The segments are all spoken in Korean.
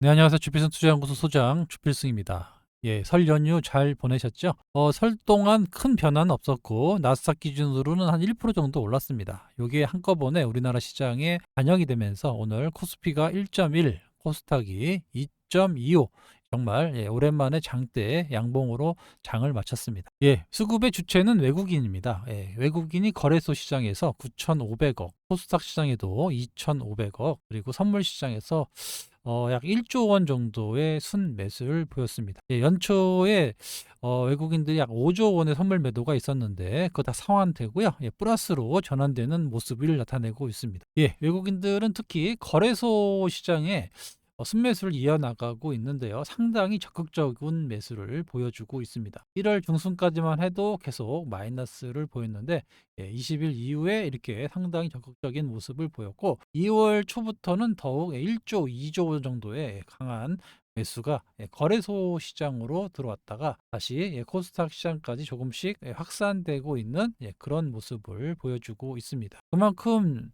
네, 안녕하세요. 주필승 투자연구소 소장 주필승입니다. 예, 설 연휴 잘 보내셨죠? 설 동안 큰 변화는 없었고 나스닥 기준으로는 한 1% 정도 올랐습니다. 요게 한꺼번에 우리나라 시장에 반영이 되면서 오늘 코스피가 1.1, 코스닥이 2.25, 정말 예, 오랜만에 장대 양봉으로 장을 마쳤습니다. 예, 수급의 주체는 외국인입니다. 예, 외국인이 거래소 시장에서 9,500억, 코스닥 시장에도 2,500억, 그리고 선물 시장에서 약 1조 원 정도의 순매수를 보였습니다. 예, 연초에 외국인들이 약 5조 원의 선물 매도가 있었는데 그거 다 상환되고요. 예, 플러스로 전환되는 모습을 나타내고 있습니다. 예, 외국인들은 특히 거래소 시장에 순매수를 이어나가고 있는데요. 상당히 적극적인 매수를 보여주고 있습니다. 1월 중순까지만 해도 계속 마이너스를 보였는데 20일 이후에 이렇게 상당히 적극적인 모습을 보였고 2월 초부터는 더욱 1조, 2조 원 정도의 강한 매수가 거래소 시장으로 들어왔다가 다시 코스닥 시장까지 조금씩 확산되고 있는 그런 모습을 보여주고 있습니다. 그만큼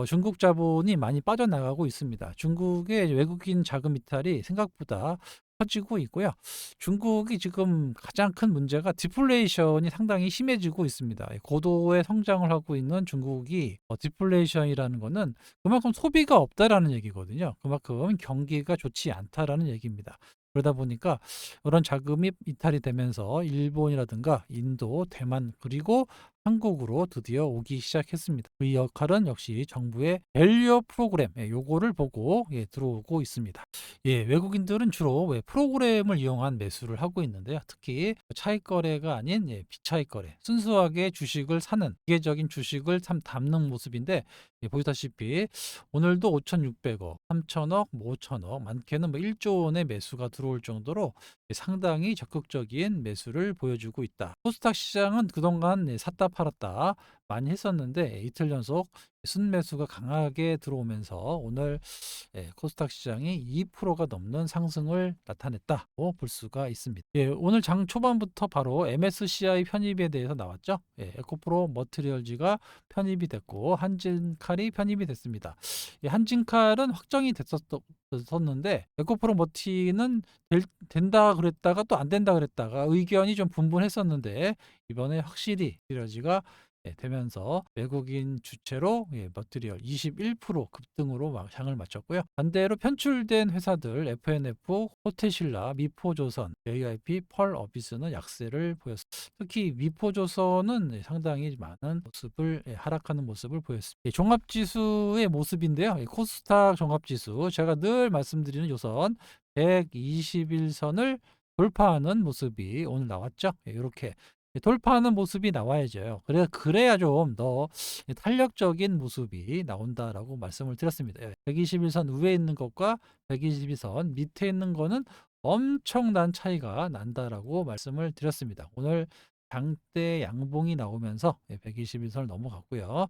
중국 자본이 많이 빠져나가고 있습니다. 중국의 외국인 자금 이탈이 생각보다 커지고 있고요. 중국이 지금 가장 큰 문제가 디플레이션이 상당히 심해지고 있습니다. 고도의 성장을 하고 있는 중국이 디플레이션이라는 거는 그만큼 소비가 없다라는 얘기거든요. 그만큼 경기가 좋지 않다라는 얘기입니다. 그러다 보니까 그런 자금이 이탈이 되면서 일본이라든가 인도, 대만 그리고 한국으로 드디어 오기 시작했습니다. 그 역할은 역시 정부의 밸류 프로그램 요거를 보고 들어오고 있습니다. 예, 외국인들은 주로 프로그램을 이용한 매수를 하고 있는데요. 특히 차익 거래가 아닌 비차익 거래, 순수하게 주식을 사는 기계적인 주식을 참 담는 모습인데 보시다시피 오늘도 5,600억, 3천억, 5천억, 많게는 1조 원의 매수가 들어올 정도로 상당히 적극적인 매수를 보여주고 있다. 코스닥 시장은 그동안 샀다 팔았다 많이 했었는데 이틀 연속 순매수가 강하게 들어오면서 오늘 코스닥 시장이 2%가 넘는 상승을 나타냈다고 볼 수가 있습니다. 예, 오늘 장 초반부터 바로 MSCI 편입에 대해서 나왔죠. 에코프로 머티리얼즈가 편입이 됐고 한진칼이 편입이 됐습니다. 한진칼은 확정이 됐었는데 에코프로 머티는 된다 그랬다가 또 안 된다 그랬다가 의견이 좀 분분했었는데 이번에 확실히 머티리얼즈가 되면서 외국인 주체로 머티리얼 21% 급등으로 장을 마쳤고요. 반대로 편출된 회사들 FNF, 호테신라, 미포조선, JYP, 펄어비스는 약세를 보였습니다. 특히 미포조선은 상당히 많은 모습을 하락하는 모습을 보였습니다. 종합지수의 모습인데요. 코스닥 종합지수 제가 늘 말씀드리는 요선 121선을 돌파하는 모습이 오늘 나왔죠. 이렇게 돌파하는 모습이 나와야죠. 그래야 좀 더 탄력적인 모습이 나온다라고 말씀을 드렸습니다. 121선 위에 있는 것과 122선 밑에 있는 거는 엄청난 차이가 난다라고 말씀을 드렸습니다. 오늘 장대 양봉이 나오면서 121선을 넘어갔고요.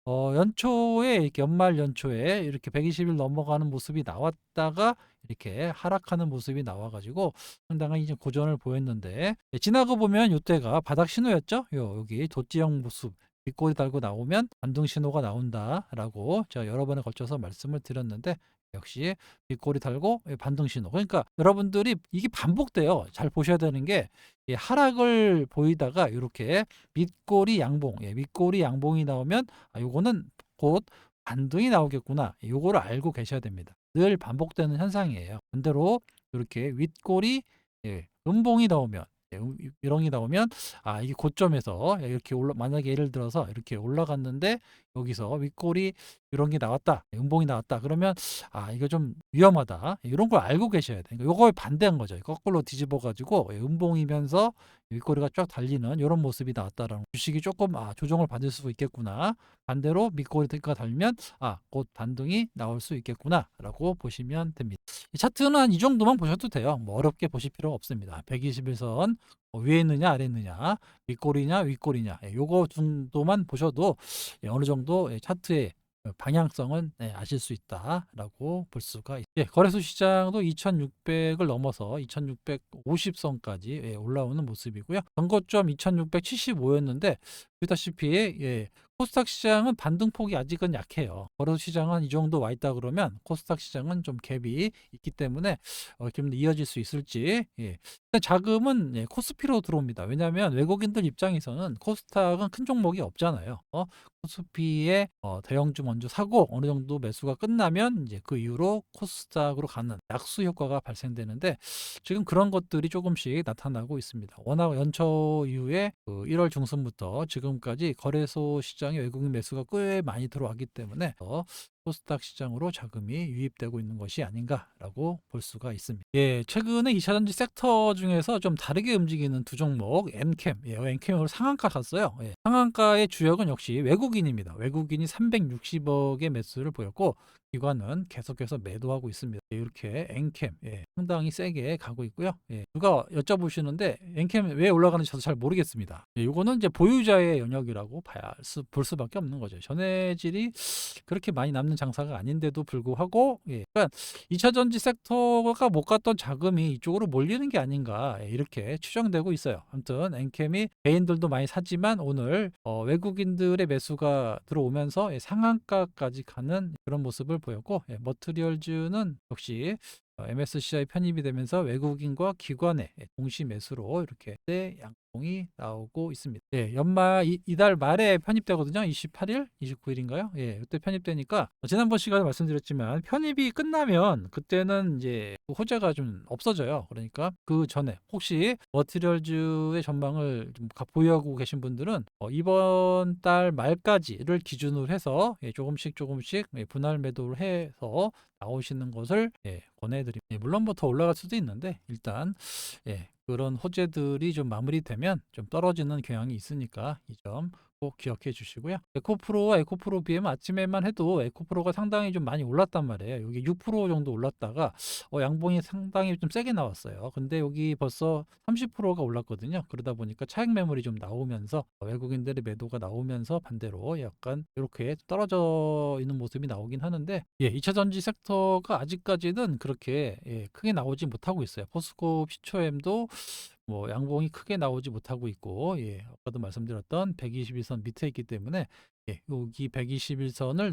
연초에 이렇게 연말 연초에 이렇게 120일 넘어가는 모습이 나왔다가 이렇게 하락하는 모습이 나와가지고 상당히 이제 고전을 보였는데 지나고 보면 이때가 바닥 신호였죠. 여기 도지형 모습 빗꼬리 달고 나오면 반등 신호가 나온다라고 제가 여러 번에 걸쳐서 말씀을 드렸는데 역시 빗꼬리 달고 반등 신호. 그러니까 여러분들이 이게 반복돼요. 잘 보셔야 되는 게 하락을 보이다가 이렇게 밑꼬리 양봉, 밑꼬리 양봉이 나오면 요거는 곧 반등이 나오겠구나. 요거를 알고 계셔야 됩니다. 늘 반복되는 현상이에요. 반대로 이렇게 윗골이 음봉이 나오면 일ong이 나오면 이게 고점에서 이렇게 만약에 예를 들어서 이렇게 올라갔는데 여기서 윗골이 이런 게 나왔다, 음봉이 나왔다. 그러면 이거 좀 위험하다. 이런 걸 알고 계셔야 돼요. 그러니까 요거에 반대한 거죠. 거꾸로 뒤집어 가지고 음봉이면서 윗꼬리가 쫙 달리는 이런 모습이 나왔다라는 주식이 조금 조정을 받을 수 있겠구나. 반대로 밑꼬리가 달면 곧 반등이 나올 수 있겠구나라고 보시면 됩니다. 이 차트는 한 이 정도만 보셔도 돼요. 뭐 어렵게 보실 필요 없습니다. 121선 위에 있느냐 아래 있느냐 밑꼬리냐 윗꼬리냐 요거 정도만 보셔도 어느 정도 차트의 방향성은 아실 수 있다라고 볼 수가 있어요. 거래소 시장도 2,600을 넘어서 2,650선까지 올라오는 모습이고요. 전고점 2,675였는데 보다시피 코스닥 시장은 반등폭이 아직은 약해요. 거래소 시장은 이 정도 와 있다 그러면 코스닥 시장은 좀 갭이 있기 때문에 좀 이어질 수 있을지. 일단 자금은 코스피로 들어옵니다. 왜냐하면 외국인들 입장에서는 코스닥은 큰 종목이 없잖아요. 코스피에 대형주 먼저 사고 어느 정도 매수가 끝나면 이제 그 이후로 코스닥으로 가는 약수 효과가 발생되는데 지금 그런 것들이 조금씩 나타나고 있습니다. 워낙 연초 이후에 그 1월 중순부터 지금까지 거래소 시장에 외국인 매수가 꽤 많이 들어왔기 때문에 코스닥 시장으로 자금이 유입되고 있는 것이 아닌가라고 볼 수가 있습니다. 최근에 2차전지 섹터 중에서 좀 다르게 움직이는 두 종목, 엔캠, 엔캠으로 상한가 갔어요. 상한가의 주역은 역시 외국인입니다. 외국인이 360억의 매수를 보였고 기관은 계속해서 매도하고 있습니다. 이렇게 엔캠 상당히 세게 가고 있고요. 누가 여쭤보시는데 엔캠 왜 올라가는지 저도 잘 모르겠습니다. 이거는 이제 보유자의 영역이라고 볼 수밖에 없는 거죠. 전해질이 그렇게 많이 남는 장사가 아닌데도 불구하고 그러니까 2차 전지 섹터가 못 갔던 자금이 이쪽으로 몰리는 게 아닌가 이렇게 추정되고 있어요. 아무튼 엔캠이 개인들도 많이 사지만 오늘 외국인들의 매수가 들어오면서 상한가까지 가는 그런 모습을 보였고 머트리얼즈는 역시 MSCI 편입이 되면서 외국인과 기관의 동시 매수로 이렇게 양봉이 나오고 있습니다. 연말 이달 말에 편입되거든요. 28일, 29일인가요? 그때 편입되니까 지난번 시간에 말씀드렸지만 편입이 끝나면 그때는 이제 호재가 좀 없어져요. 그러니까 그 전에 혹시 머티리얼즈의 전망을 좀 보유하고 계신 분들은 이번 달 말까지를 기준으로 해서 조금씩 분할 매도를 해서 나오시는 것을 권해드립니다. 물론 뭐 더 올라갈 수도 있는데 일단 그런 호재들이 좀 마무리되면 좀 떨어지는 경향이 있으니까 이 점 꼭 기억해 주시고요. 에코프로와 에코프로 BM 아침에만 해도 에코프로가 상당히 좀 많이 올랐단 말이에요. 여기 6% 정도 올랐다가 양봉이 상당히 좀 세게 나왔어요. 근데 여기 벌써 30%가 올랐거든요. 그러다 보니까 차익 매물이 좀 나오면서 외국인들의 매도가 나오면서 반대로 약간 이렇게 떨어져 있는 모습이 나오긴 하는데 2차 전지 섹터가 아직까지는 그렇게 크게 나오지 못하고 있어요. 포스코 피초엠도 뭐 양봉이 크게 나오지 못하고 있고 아까도 말씀드렸던 121선 밑에 있기 때문에 여기 121선을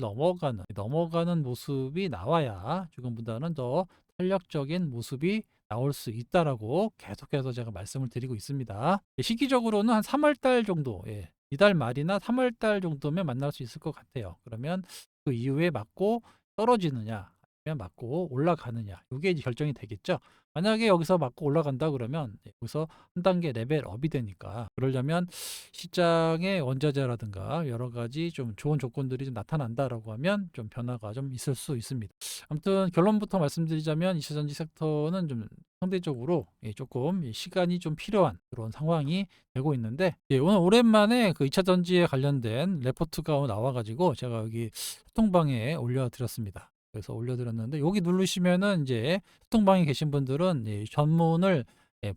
넘어가는 모습이 나와야 지금보다는 더 탄력적인 모습이 나올 수 있다라고 계속해서 제가 말씀을 드리고 있습니다. 시기적으로는 한 3월 달 정도, 이달 말이나 3월 달 정도면 만날 수 있을 것 같아요. 그러면 그 이후에 맞고 떨어지느냐, 아니면 맞고 올라가느냐, 이게 이제 결정이 되겠죠. 만약에 여기서 맞고 올라간다 그러면 여기서 한 단계 레벨업이 되니까 그러려면 시장의 원자재라든가 여러 가지 좀 좋은 조건들이 좀 나타난다라고 하면 좀 변화가 좀 있을 수 있습니다. 아무튼 결론부터 말씀드리자면 2차 전지 섹터는 좀 상대적으로 조금 시간이 좀 필요한 그런 상황이 되고 있는데 오늘 오랜만에 그 2차 전지에 관련된 레포트가 나와가지고 제가 여기 소통방에 올려드렸습니다. 그래서 올려드렸는데 여기 누르시면은 이제 소통방에 계신 분들은 전문을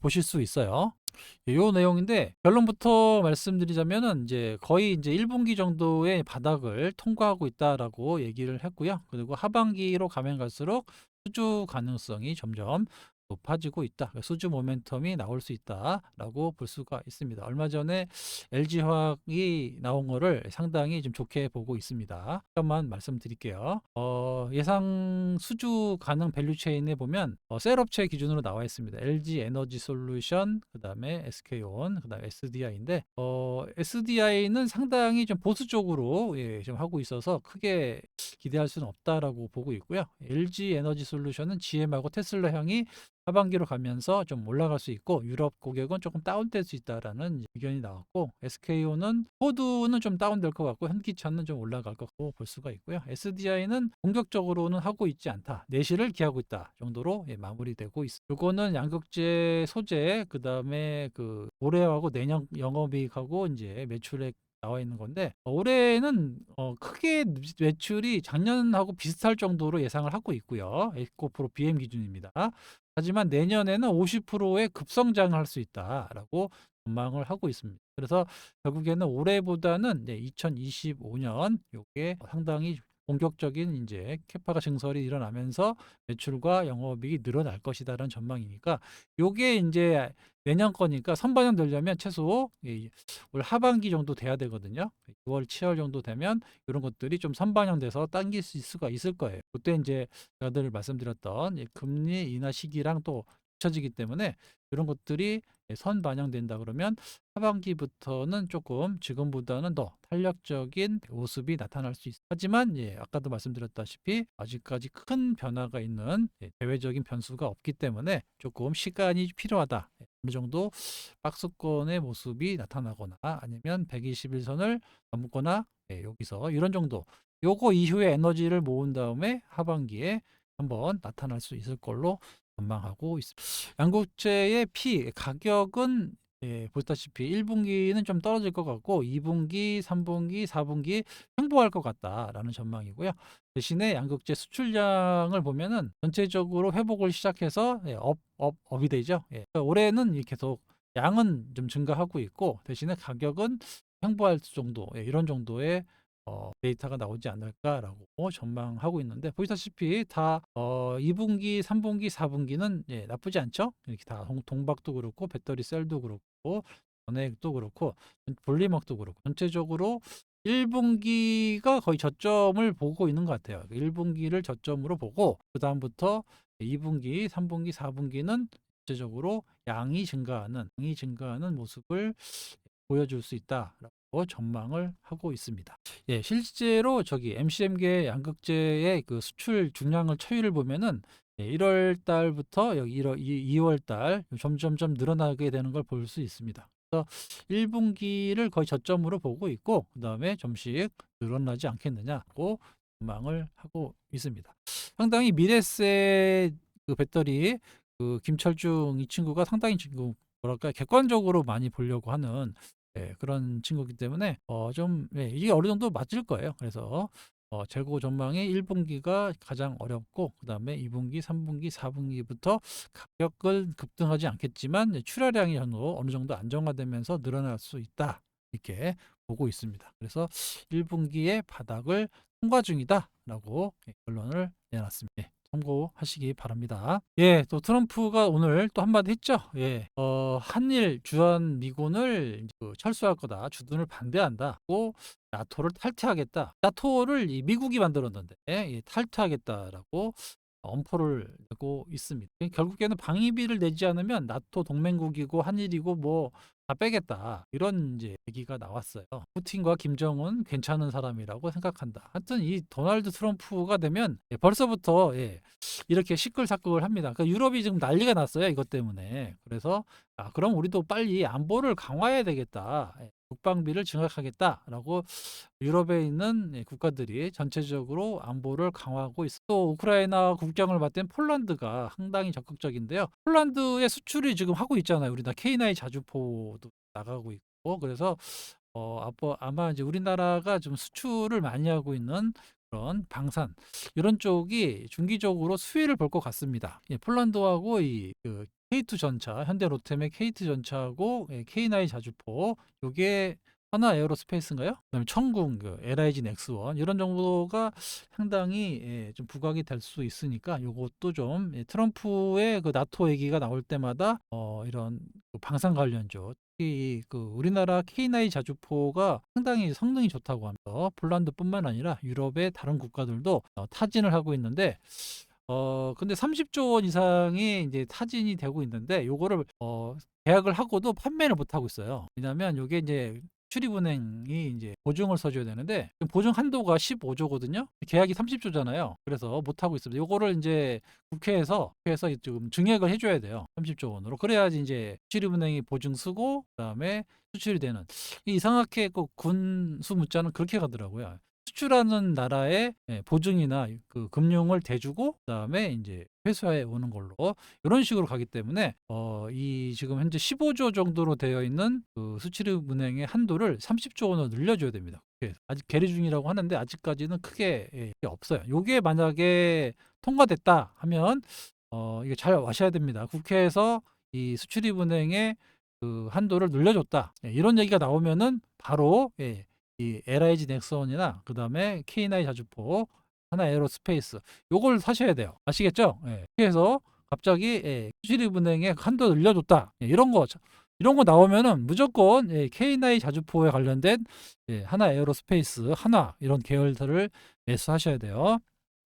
보실 수 있어요. 요 내용인데 결론부터 말씀드리자면은 이제 거의 이제 1분기 정도의 바닥을 통과하고 있다라고 얘기를 했고요. 그리고 하반기로 가면 갈수록 수주 가능성이 점점 높아지고 있다. 수주 모멘텀이 나올 수 있다라고 볼 수가 있습니다. 얼마 전에 LG화학이 나온 거를 상당히 좀 좋게 보고 있습니다. 잠깐만 말씀드릴게요. 예상 수주 가능 밸류체인에 보면 셀업체 기준으로 나와 있습니다. LG 에너지 솔루션, 그다음에 SK온, 그다음에 SDI인데 SDI는 상당히 좀 보수적으로 좀 하고 있어서 크게 기대할 수는 없다라고 보고 있고요. LG 에너지 솔루션은 GM하고 테슬라 향이 하반기로 가면서 좀 올라갈 수 있고 유럽 고객은 조금 다운될 수 있다라는 의견이 나왔고 SKO는 포드는 좀 다운될 것 같고 현기차는 좀 올라갈 것 같고 볼 수가 있고요. SDI는 공격적으로는 하고 있지 않다. 내실을 기하고 있다 정도로 마무리되고 있습니다. 이거는 양극재 소재 그다음에 그 올해하고 내년 영업이익하고 이제 매출액 나와 있는 건데 올해는 크게 매출이 작년하고 비슷할 정도로 예상을 하고 있고요. 에코프로 BM 기준입니다. 하지만 내년에는 50%의 급성장을 할 수 있다라고 전망을 하고 있습니다. 그래서 결국에는 올해보다는 2025년 요게 상당히 본격적인 인제 캐파가 증설이 일어나면서 매출과 영업이익이 늘어날 것이다라는 전망이니까 요게 인제 내년 거니까 선반영되려면 최소 올 하반기 정도 돼야 되거든요. 6월, 7월 정도 되면 요런 것들이 좀 선반영돼서 당길 수가 있을 거예요. 그때 인제 제가 늘 말씀드렸던 이 금리 인하 시기랑 또 붙여지기 때문에 이런 것들이 선반영된다 그러면 하반기부터는 조금 지금보다는 더 탄력적인 모습이 나타날 수 하지만 아까도 말씀드렸다시피 아직까지 큰 변화가 있는 대외적인 변수가 없기 때문에 조금 시간이 필요하다. 어느 정도 박스권의 모습이 나타나거나 아니면 121선을 넘거나 여기서 이런 정도 요거 이후에 에너지를 모은 다음에 하반기에 한번 나타날 수 있을 걸로 전망하고 있습니다. 양국채의 가격은 보시다시피 1분기는 좀 떨어질 것 같고 2분기, 3분기, 4분기 횡보할 것 같다라는 전망이고요. 대신에 양국채 수출량을 보면은 전체적으로 회복을 시작해서 업이 되죠. 그러니까 올해는 계속 양은 좀 증가하고 있고 대신에 가격은 횡보할 정도, 이런 정도의 데이터가 나오지 않을까라고 전망하고 있는데 보시다시피 다 2분기, 3분기, 4분기는 나쁘지 않죠. 이렇게 다 동박도 그렇고 배터리 셀도 그렇고 전해액도 그렇고 볼리막도 그렇고 전체적으로 1분기가 거의 저점을 보고 있는 것 같아요. 1분기를 저점으로 보고 그다음부터 2분기, 3분기, 4분기는 전체적으로 양이 증가하는 모습을 보여줄 수 있다라고 전망을 하고 있습니다. 실제로 저기 MCM계 양극재의 그 수출 중량을 처리를 보면은 1월 달부터 여기 2월 달 점점점 늘어나게 되는 걸 볼 수 있습니다. 그래서 1분기를 거의 저점으로 보고 있고 그다음에 좀씩 늘어나지 않겠느냐고 전망을 하고 있습니다. 상당히 미래세 그 배터리 그 김철중 이 친구가 상당히 지금 뭐랄까 객관적으로 많이 보려고 하는 그런 친구이기 때문에 좀 이게 어느 정도 맞을 거예요. 그래서 재고 전망이 1분기가 가장 어렵고 그다음에 2분기, 3분기, 4분기부터 가격은 급등하지 않겠지만 출하량이 어느 정도 안정화되면서 늘어날 수 있다. 이렇게 보고 있습니다. 그래서 1분기의 바닥을 통과 중이다라고 결론을 내놨습니다. 참고하시기 바랍니다. 또 트럼프가 오늘 또 한마디 했죠. 한일 주한 미군을 철수할 거다. 주둔을 반대한다고 나토를 탈퇴하겠다. 나토를 이 미국이 만들었는데 탈퇴하겠다라고 엄포를 내고 있습니다. 결국에는 방위비를 내지 않으면 나토 동맹국이고 한일이고 뭐 다 빼겠다. 이런 이제 얘기가 나왔어요. 푸틴과 김정은 괜찮은 사람이라고 생각한다. 하여튼 이 도널드 트럼프가 되면 벌써부터 이렇게 시끌사끌을 합니다. 그러니까 유럽이 지금 난리가 났어요. 이것 때문에. 그래서 그럼 우리도 빨리 안보를 강화해야 되겠다. 국방비를 증액하겠다라고 유럽에 있는 국가들이 전체적으로 안보를 강화하고 있어. 또 우크라이나 국경을 맞댄 폴란드가 상당히 적극적인데요. 폴란드의 수출이 지금 하고 있잖아요. 우리나라 K9 자주포도 나가고 있고 그래서 아마 이제 우리나라가 좀 수출을 많이 하고 있는 그런 방산 이런 쪽이 중기적으로 수혜를 볼 것 같습니다. 폴란드하고 그 K2 전차, 현대 로템의 K2 전차하고 K9 자주포 요게 하나 에어로스페이스인가요? 그다음에 청궁 그 LIG 넥스원 이런 정도가 상당히 좀 부각이 될 수 있으니까 요것도 좀 트럼프의 그 나토 얘기가 나올 때마다 이런 그 방산 관련주 특히 그 우리나라 K9 자주포가 상당히 성능이 좋다고 하면서 폴란드뿐만 아니라 유럽의 다른 국가들도 타진을 하고 있는데 근데 30조 원 이상이 이제 타진이 되고 있는데 요거를 계약을 하고도 판매를 못 하고 있어요. 왜냐하면 요게 이제 수출입은행이 이제 보증을 서줘야 되는데 보증 한도가 15조거든요. 계약이 30조잖아요. 그래서 못 하고 있습니다. 요거를 이제 국회에서 지금 증액을 해줘야 돼요. 30조 원으로. 그래야지 이제 수출입은행이 보증 쓰고 그다음에 수출이 되는. 이상하게 그 군수 문자는 그렇게 가더라고요. 수출하는 나라의 보증이나 그 금융을 대주고 그다음에 인제 회수해 오는 걸로 요런 식으로 가기 때문에 이 지금 현재 15조 정도로 되어 있는 그 수출입은행의 한도를 30조 원으로 늘려줘야 됩니다. 아직 계류 중이라고 하는데 아직까지는 크게 없어요. 요게 만약에 통과됐다 하면 이게 잘 아셔야 됩니다. 국회에서 이 수출입은행의 그 한도를 늘려줬다. 이런 얘기가 나오면은 바로 이 LIG 넥슨이나 그다음에 K9 자주포, 하나 에어로스페이스 요걸 사셔야 돼요. 아시겠죠? 예. 그래서 갑자기 수출입은행에 한도 늘려줬다. 이런 거 나오면은 무조건 K9 자주포에 관련된 하나 에어로스페이스, 하나 이런 계열들을 매수하셔야 돼요.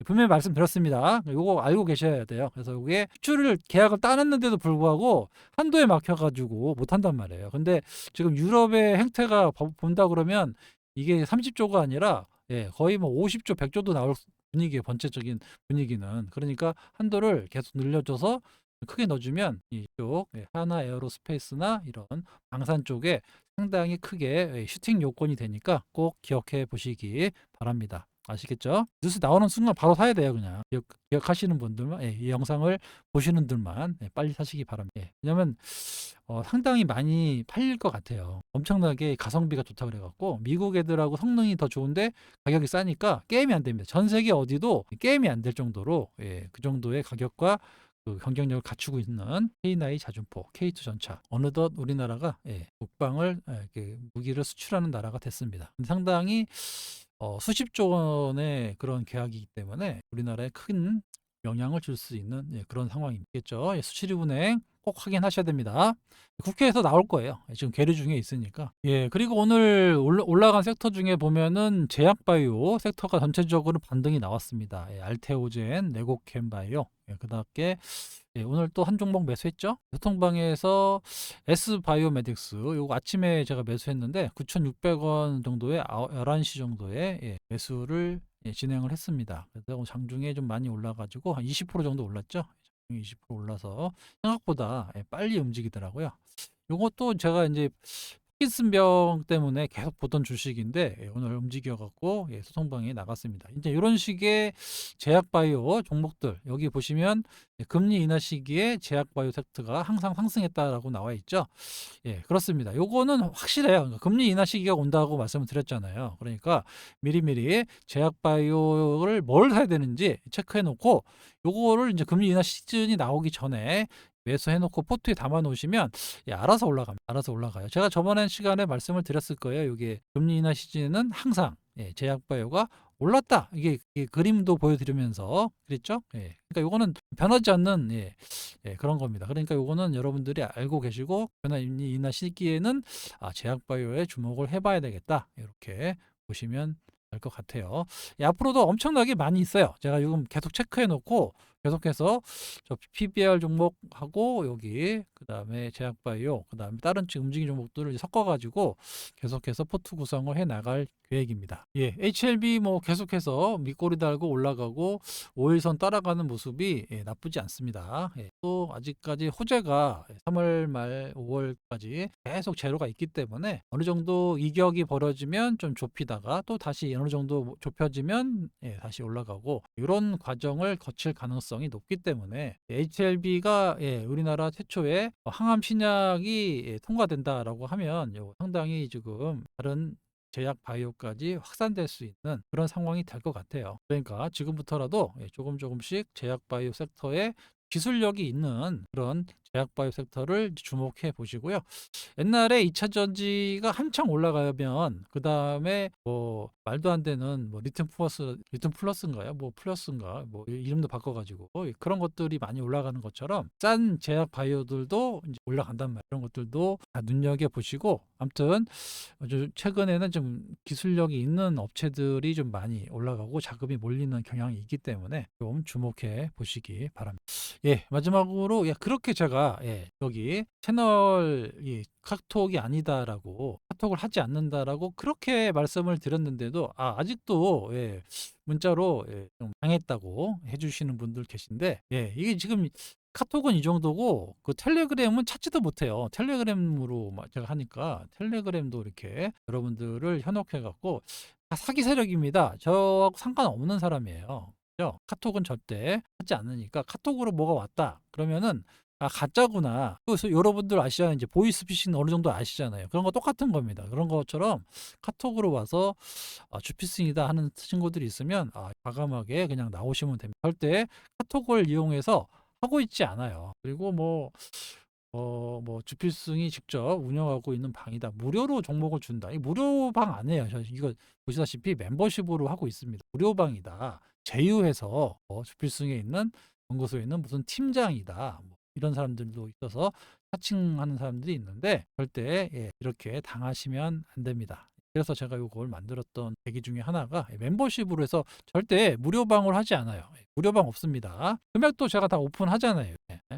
분명히 말씀드렸습니다. 요거 알고 계셔야 돼요. 그래서 이게 수출을 계약을 따냈는데도 불구하고 한도에 막혀가지고 못한단 말이에요. 근데 지금 유럽의 행태가 본다 그러면 이게 30조가 아니라 거의 뭐 50조, 100조도 나올 분위기에 번째적인 분위기는. 그러니까 한도를 계속 늘려줘서 크게 넣어주면 이쪽 하나 에어로스페이스나 이런 방산 쪽에 상당히 크게 슈팅 요건이 되니까 꼭 기억해 보시기 바랍니다. 아시겠죠? 뉴스 나오는 순간 바로 사야 돼요, 그냥. 기억하시는 분들만, 이 영상을 보시는 분들만 빨리 사시기 바랍니다. 왜냐면 상당히 많이 팔릴 것 같아요. 엄청나게 가성비가 좋다 그래갖고 미국 애들하고 성능이 더 좋은데 가격이 싸니까 게임이 안 됩니다. 전 세계 어디도 게임이 안 될 정도로 그 정도의 가격과 그 경쟁력을 갖추고 있는 K9 자준포, K2 전차. 어느덧 우리나라가 국방을 무기를 수출하는 나라가 됐습니다. 상당히 수십조 원의 그런 계약이기 때문에 우리나라에 큰 영향을 줄 수 있는 그런 상황이겠죠. 수출입은행 꼭 확인하셔야 됩니다. 국회에서 나올 거예요. 지금 계류 중에 있으니까. 그리고 오늘 올라간 섹터 중에 보면은 제약바이오 섹터가 전체적으로 반등이 나왔습니다. 알테오젠, 레고캠바이오, 그다음에 오늘 또 한 종목 매수했죠. 교통방에서 S바이오메딕스 요거 아침에 제가 매수했는데 9,600원 정도에 11시 정도에 매수를 진행을 했습니다. 그래서 장중에 좀 많이 올라가지고 한 20% 정도 올랐죠. 20% 올라서 생각보다 빨리 움직이더라고요. 요것도 제가 이제 파킨슨병 때문에 계속 보던 주식인데 오늘 움직여갖고 소송방에 나갔습니다. 이제 이런 식의 제약바이오 종목들 여기 보시면 금리 인하 시기에 제약바이오 섹터가 항상 상승했다라고 나와 있죠. 그렇습니다. 요거는 확실해요. 그러니까 금리 인하 시기가 온다고 말씀을 드렸잖아요. 그러니까 미리미리 제약바이오를 뭘 사야 되는지 체크해 놓고 요거를 이제 금리 인하 시즌이 나오기 전에 매수해 놓고 포트에 담아 놓으시면 알아서 올라갑니다. 알아서 올라가요. 제가 저번 시간에 말씀을 드렸을 거예요. 이게 금리 인하 시즌은 항상 제약바이오가 올랐다. 이게 그림도 보여드리면서 그랬죠. 그러니까 요거는 변하지 않는 그런 겁니다. 그러니까 요거는 여러분들이 알고 계시고 금리 인하 시기에는 제약바이오에 주목을 해봐야 되겠다. 이렇게 보시면 될 것 같아요. 앞으로도 엄청나게 많이 있어요. 제가 지금 계속 체크해 놓고 계속해서 저 PBR 종목하고 여기 그다음에 제약바이오 그다음에 다른 움직임 종목들을 섞어가지고 계속해서 포트 구성을 해 나갈 계획입니다. HLB 뭐 계속해서 밑꼬리 달고 올라가고 5일선 따라가는 모습이 나쁘지 않습니다. 또 아직까지 호재가 3월 말 5월까지 계속 제로가 있기 때문에 어느 정도 이격이 벌어지면 좀 좁히다가 또 다시 어느 정도 좁혀지면 다시 올라가고 이런 과정을 거칠 가능성이 높기 때문에 HLB가 우리나라 최초의 항암 신약이 통과된다라고 하면 상당히 지금 다른 제약 바이오까지 확산될 수 있는 그런 상황이 될 것 같아요. 그러니까 지금부터라도 조금씩 제약 바이오 섹터에 기술력이 있는 그런 제약 바이오 섹터를 주목해 보시고요. 옛날에 2차 전지가 한창 올라가면 그 다음에 뭐 말도 안 되는 뭐 리튬 플러스인가요? 뭐 플러스인가? 뭐 이름도 바꿔가지고 그런 것들이 많이 올라가는 것처럼 싼 제약 바이오들도 이제 올라간단 말이에요. 그런 것들도 다 눈여겨 보시고 아무튼 최근에는 좀 기술력이 있는 업체들이 좀 많이 올라가고 자금이 몰리는 경향이 있기 때문에 좀 주목해 보시기 바랍니다. 마지막으로 그렇게 제가 여기 채널이 카톡이 아니다라고 카톡을 하지 않는다라고 그렇게 말씀을 드렸는데도 아직도 문자로 좀 당했다고 해주시는 분들 계신데 이게 지금 카톡은 이 정도고 그 텔레그램은 찾지도 못해요. 텔레그램으로 제가 하니까 텔레그램도 이렇게 여러분들을 현혹해 갖고 다 사기 세력입니다. 저하고 상관없는 사람이에요. 그죠? 카톡은 절대 하지 않으니까 카톡으로 뭐가 왔다 그러면은 가짜구나. 그래서 여러분들 아시잖아요. 이제 보이스피싱 어느 정도 아시잖아요. 그런 거 똑같은 겁니다. 그런 것처럼 카톡으로 와서 주피싱이다 하는 친구들이 있으면 과감하게 그냥 나오시면 됩니다. 절대 카톡을 이용해서 하고 있지 않아요. 그리고 뭐 뭐 주필승이 직접 운영하고 있는 방이다. 무료로 종목을 준다. 이 무료 방 아니에요. 이거 보시다시피 멤버십으로 하고 있습니다. 무료 방이다. 제휴해서 주필승에 있는 연구소에 있는 무슨 팀장이다. 뭐 이런 사람들도 있어서 사칭하는 사람들이 있는데 절대 이렇게 당하시면 안 됩니다. 그래서 제가 이걸 만들었던 계기 중에 하나가 멤버십으로 해서 절대 무료방을 하지 않아요. 무료방 없습니다. 금액도 제가 다 오픈하잖아요.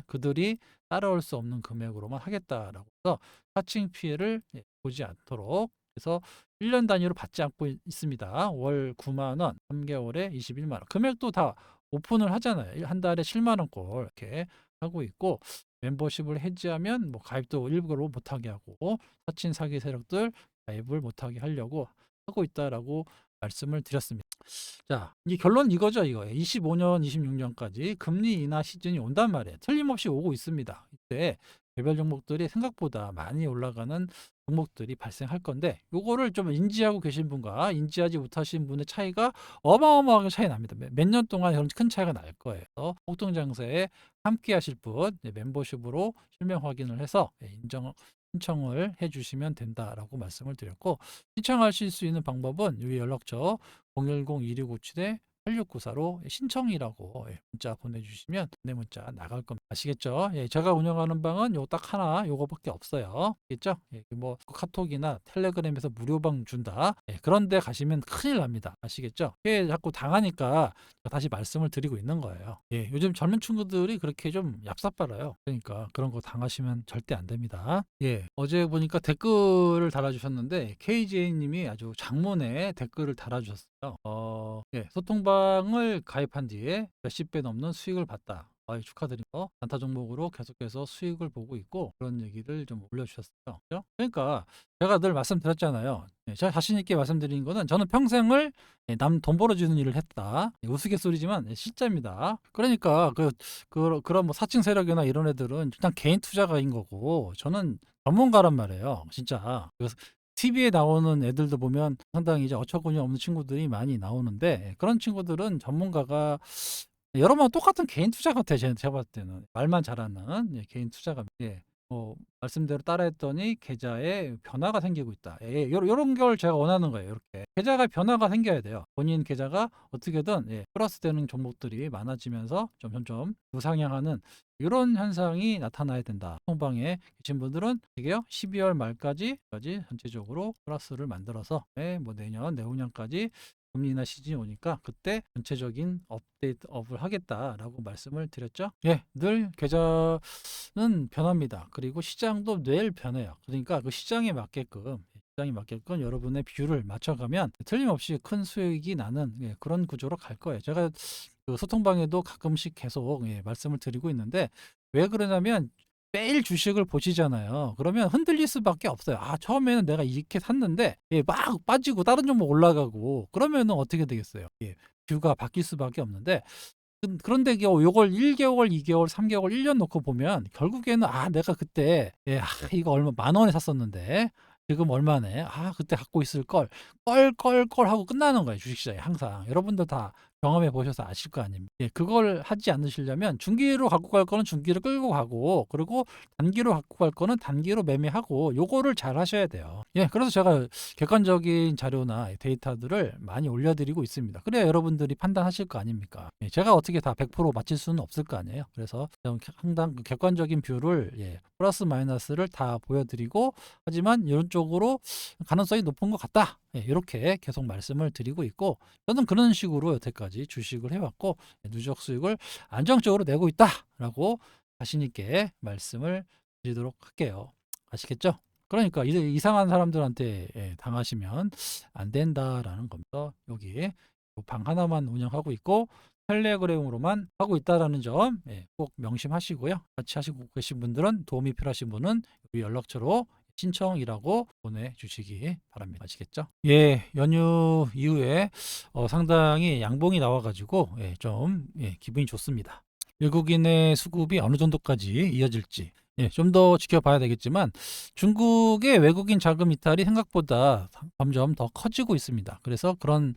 그들이 따라올 수 없는 금액으로만 하겠다라고 해서 사칭 피해를 보지 않도록 해서 1년 단위로 받지 않고 있습니다. 월 9만 원, 3개월에 21만 원. 금액도 다 오픈을 하잖아요. 한 달에 7만 원꼴 이렇게 하고 있고 멤버십을 해지하면 뭐 가입도 일부러 못하게 하고 사칭 사기 세력들 가입을 못하게 하려고 하고 있다라고 말씀을 드렸습니다. 자, 이 결론 이거죠, 이거. 25년, 26년까지 금리 인하 시즌이 온단 말이에요. 틀림없이 오고 있습니다. 이때 개별 종목들이 생각보다 많이 올라가는 종목들이 발생할 건데 요거를 좀 인지하고 계신 분과 인지하지 못하신 분의 차이가 어마어마하게 차이 납니다. 몇 년 동안 그런 큰 차이가 날 거예요. 폭등 장세에 함께 하실 분 멤버십으로 실명 확인을 해서 신청을 해주시면 된다라고 말씀을 드렸고 신청하실 수 있는 방법은 이 연락처 010-2657-8694로 신청이라고 문자 보내주시면 내 문자 나갈 겁니다. 아시겠죠? 제가 운영하는 방은 요 딱 하나 요거밖에 없어요. 알겠죠? 뭐 카톡이나 텔레그램에서 무료방 준다. 그런데 가시면 큰일 납니다. 아시겠죠? 자꾸 당하니까 다시 말씀을 드리고 있는 거예요. 요즘 젊은 친구들이 그렇게 좀 얍삽빨아요. 그러니까 그런 거 당하시면 절대 안 됩니다. 어제 보니까 댓글을 달아주셨는데 KJ님이 아주 장문의 댓글을 달아주셨어요. 소통방을 가입한 뒤에 몇십 배 넘는 수익을 봤다. 축하드립니다. 단타 종목으로 계속해서 수익을 보고 있고 그런 얘기를 좀 올려주셨어요. 그죠? 그러니까 제가 늘 말씀드렸잖아요. 제가 자신 있게 말씀드린 거는 저는 평생을 남 돈 벌어주는 일을 했다. 우스갯소리지만 실제입니다. 그러니까 그런 뭐 사칭 세력이나 이런 애들은 그냥 개인 투자가인 거고 저는 전문가란 말이에요. 진짜. 그래서 TV에 나오는 애들도 보면 상당히 이제 어처구니 없는 친구들이 많이 나오는데 그런 친구들은 전문가가 여러 번 똑같은 개인 투자 같아요. 제가 봤을 때는 말만 잘하는 개인 투자가 말씀대로 따라했더니 계좌에 변화가 생기고 있다. 요런 걸 제가 원하는 거예요. 이렇게 계좌가 변화가 생겨야 돼요. 본인 계좌가 어떻게든 플러스 되는 종목들이 많아지면서 점점점 우상향하는 이런 현상이 나타나야 된다. 통방에 계신 분들은 되게요 12월 말까지 전체적으로 플러스를 만들어서 뭐 내년 내후년까지 금리 인하 시즌이 오니까 그때 전체적인 업데이트업을 하겠다라고 말씀을 드렸죠. 늘 계좌는 변합니다. 그리고 시장도 늘 변해요. 그러니까 그 시장에 맞게끔 여러분의 비율을 맞춰가면 틀림없이 큰 수익이 나는 그런 구조로 갈 거예요. 제가 그 소통방에도 가끔씩 계속 말씀을 드리고 있는데 왜 그러냐면 매일 주식을 보시잖아요. 그러면 흔들릴 수밖에 없어요. 처음에는 내가 이렇게 샀는데 막 빠지고 다른 종목 올라가고 그러면은 어떻게 되겠어요? 뷰가 바뀔 수밖에 없는데 그런데 요걸 1개월, 2개월, 3개월, 1년 놓고 보면 결국에는 내가 그때 이거 얼마 만 원에 샀었는데 지금 얼마네? 그때 갖고 있을 걸 하고 끝나는 거예요. 주식시장이 항상. 여러분들 다 경험해 보셔서 아실 거 아닙니까? 그걸 하지 않으시려면 중기로 갖고 갈 거는 중기로 끌고 가고 그리고 단기로 갖고 갈 거는 단기로 매매하고 요거를 잘 하셔야 돼요. 그래서 제가 객관적인 자료나 데이터들을 많이 올려드리고 있습니다. 그래야 여러분들이 판단하실 거 아닙니까? 제가 어떻게 다 100% 맞힐 수는 없을 거 아니에요. 그래서 항상 객관적인 뷰를 플러스 마이너스를 다 보여드리고 하지만 이런 쪽으로 가능성이 높은 것 같다. 이렇게 계속 말씀을 드리고 있고 저는 그런 식으로 여태까지 주식을 해왔고 누적 수익을 안정적으로 내고 있다라고 자신 있게 말씀을 드리도록 할게요. 아시겠죠? 그러니까 이상한 사람들한테 당하시면 안 된다라는 겁니다. 여기 방 하나만 운영하고 있고 텔레그램으로만 하고 있다라는 점 꼭 명심하시고요. 같이 하시고 계신 분들은 도움이 필요하신 분은 여기 연락처로 신청이라고 보내주시기 바랍니다. 아시겠죠? 연휴 이후에 상당히 양봉이 나와가지고 좀 기분이 좋습니다. 외국인의 수급이 어느 정도까지 이어질지 예, 좀 더 지켜봐야 되겠지만 중국의 외국인 자금 이탈이 생각보다 점점 더 커지고 있습니다. 그래서 그런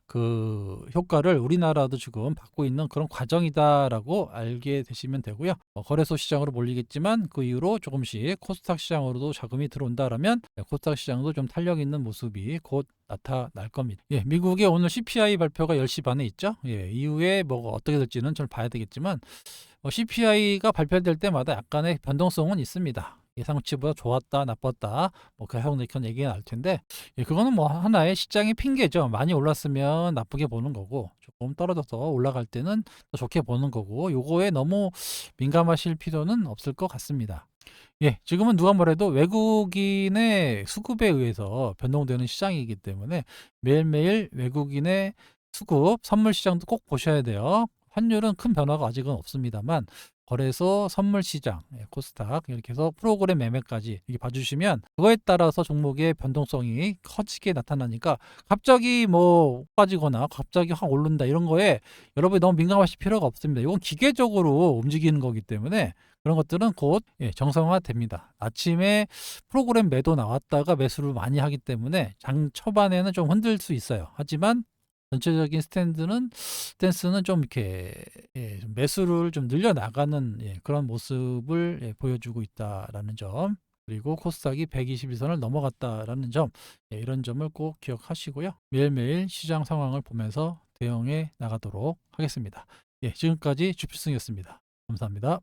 그 효과를 우리나라도 지금 받고 있는 그런 과정이다라고 알게 되시면 되고요. 거래소 시장으로 몰리겠지만 그 이후로 조금씩 코스닥 시장으로도 자금이 들어온다라면 코스닥 시장도 좀 탄력 있는 모습이 곧 나타날 겁니다. 예, 미국의 오늘 CPI 발표가 10시 반에 있죠. 예, 이후에 뭐가 어떻게 될지는 좀 봐야 되겠지만 CPI가 발표될 때마다 약간의 변동성은 있습니다. 예상치보다 좋았다, 나빴다, 뭐 계속 이런 얘기가 나올 텐데, 예, 그거는 뭐 하나의 시장의 핑계죠. 많이 올랐으면 나쁘게 보는 거고, 조금 떨어져서 올라갈 때는 더 좋게 보는 거고, 요거에 너무 민감하실 필요는 없을 것 같습니다. 예, 지금은 누가 뭐래도 외국인의 수급에 의해서 변동되는 시장이기 때문에 매일매일 외국인의 수급, 선물 시장도 꼭 보셔야 돼요. 환율은 큰 변화가 아직은 없습니다만 거래소, 선물 시장, 코스닥 이렇게 해서 프로그램 매매까지 이렇게 봐주시면 그거에 따라서 종목의 변동성이 커지게 나타나니까 갑자기 뭐 빠지거나 갑자기 확 오른다 이런 거에 여러분이 너무 민감하실 필요가 없습니다. 이건 기계적으로 움직이는 거기 때문에 그런 것들은 곧 정상화됩니다. 아침에 프로그램 매도 나왔다가 매수를 많이 하기 때문에 장 초반에는 좀 흔들 수 있어요. 하지만 전체적인 스탠스는 좀 이렇게 좀 매수를 좀 늘려나가는 그런 모습을 보여주고 있다라는 점, 그리고 코스닥이 122선을 넘어갔다라는 점, 이런 점을 꼭 기억하시고요. 매일매일 시장 상황을 보면서 대응해 나가도록 하겠습니다. 지금까지 주필승이었습니다. 감사합니다.